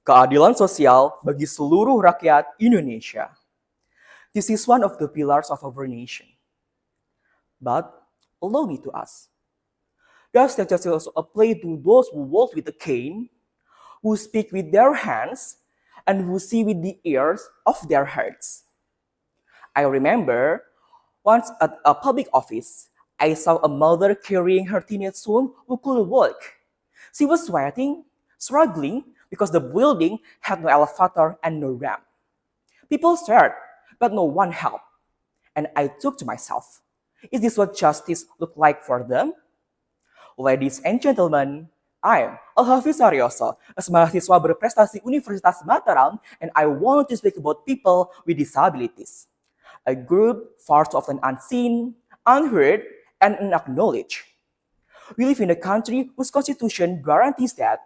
Keadilan sosial bagi seluruh rakyat Indonesia. This is one of the pillars of our nation. But allow me to ask, does that justice also apply to those who walk with a cane, who speak with their hands, and who see with the ears of their hearts? I remember once at a public office, I saw a mother carrying her teenage son who couldn't walk. She was sweating, struggling, because the building had no elevator and no ramp. People stared, but no one helped. And I took to myself, is this what justice looked like for them? Ladies and gentlemen, I'm Hafiez Ariouso, a mahasiswa berprestasi Universitas Mataram, and I want to speak about people with disabilities. A group far too often unseen, unheard, and unacknowledged. We live in a country whose constitution guarantees that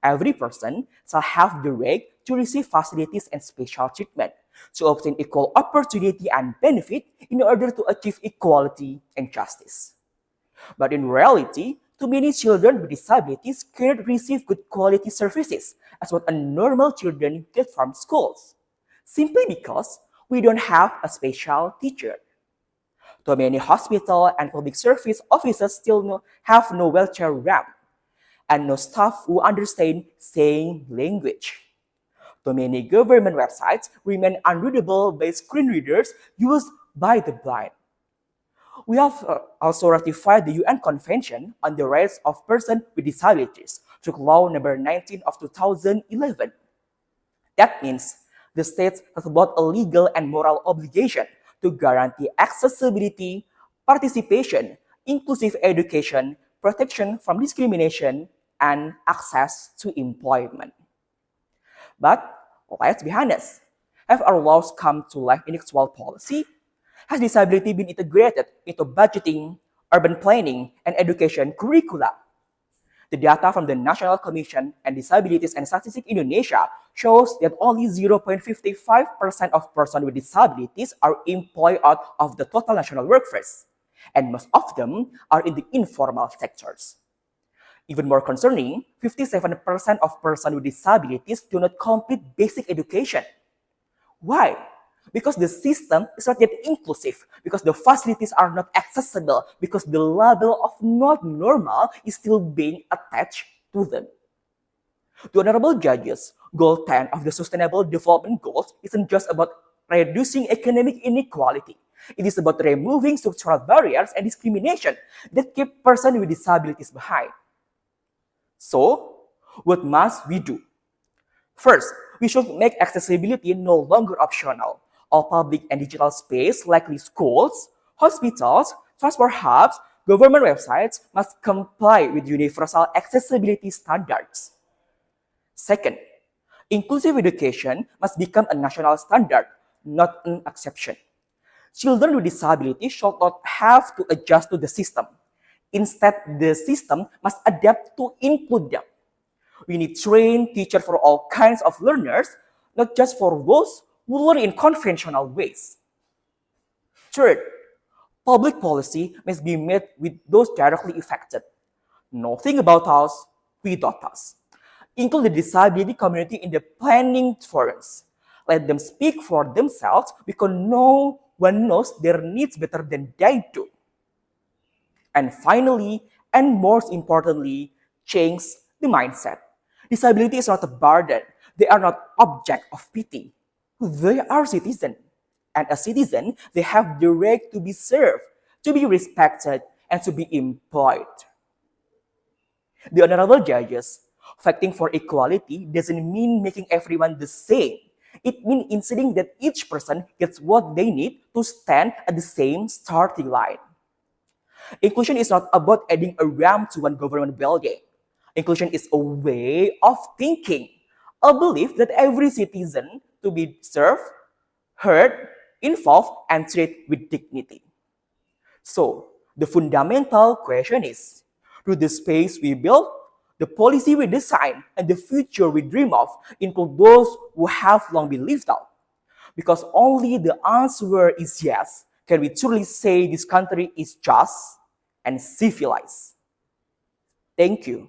every person shall have the right to receive facilities and special treatment, to obtain equal opportunity and benefit in order to achieve equality and justice. But in reality, too many children with disabilities cannot receive good quality services as what a normal children get from schools, simply because we don't have a special teacher. Too many hospital and public service offices still have no wheelchair ramp, and no staff who understand sign language. Too many government websites remain unreadable by screen readers used by the blind. We have also ratified the UN Convention on the Rights of Persons with Disabilities through Law Number 19 of 2011. That means the states have both a legal and moral obligation to guarantee accessibility, participation, inclusive education, protection from discrimination, and access to employment. But let's be honest, have our laws come to life in actual policy? Has disability been integrated into budgeting, urban planning, and education curricula? The data from the National Commission on Disabilities and Statistics Indonesia shows that only 0.55% of persons with disabilities are employed out of the total national workforce, and most of them are in the informal sectors. Even more concerning, 57% of persons with disabilities do not complete basic education. Why? Because the system is not yet inclusive, because the facilities are not accessible, because the label of not normal is still being attached to them. To honorable judges, Goal 10 of the Sustainable Development Goals isn't just about reducing economic inequality. It is about removing structural barriers and discrimination that keep persons with disabilities behind. So, what must we do? First, we should make accessibility no longer optional. All public and digital space, like schools, hospitals, transport hubs, government websites, must comply with universal accessibility standards. Second, inclusive education must become a national standard, not an exception. Children with disabilities should not have to adjust to the system. Instead, the system must adapt to include them. We need trained teachers for all kinds of learners, not just for those who learn in conventional ways. Third, public policy must be met with those directly affected. Nothing about us without us. Include the disability community in the planning forums. Let them speak for themselves because no one knows their needs better than they do. And finally, and most importantly, change the mindset. Disability is not a burden. They are not object of pity. They are citizens. And as citizens, they have the right to be served, to be respected, and to be employed. The honorable judges, fighting for equality doesn't mean making everyone the same. It means ensuring that each person gets what they need to stand at the same starting line. Inclusion is not about adding a ramp to one government building. Inclusion is a way of thinking, a belief that every citizen to be served, heard, involved, and treated with dignity. So, the fundamental question is, do the space we build, the policy we design, and the future we dream of include those who have long been left out? Because only the answer is yes, can we truly say this country is just and civilized. Thank you.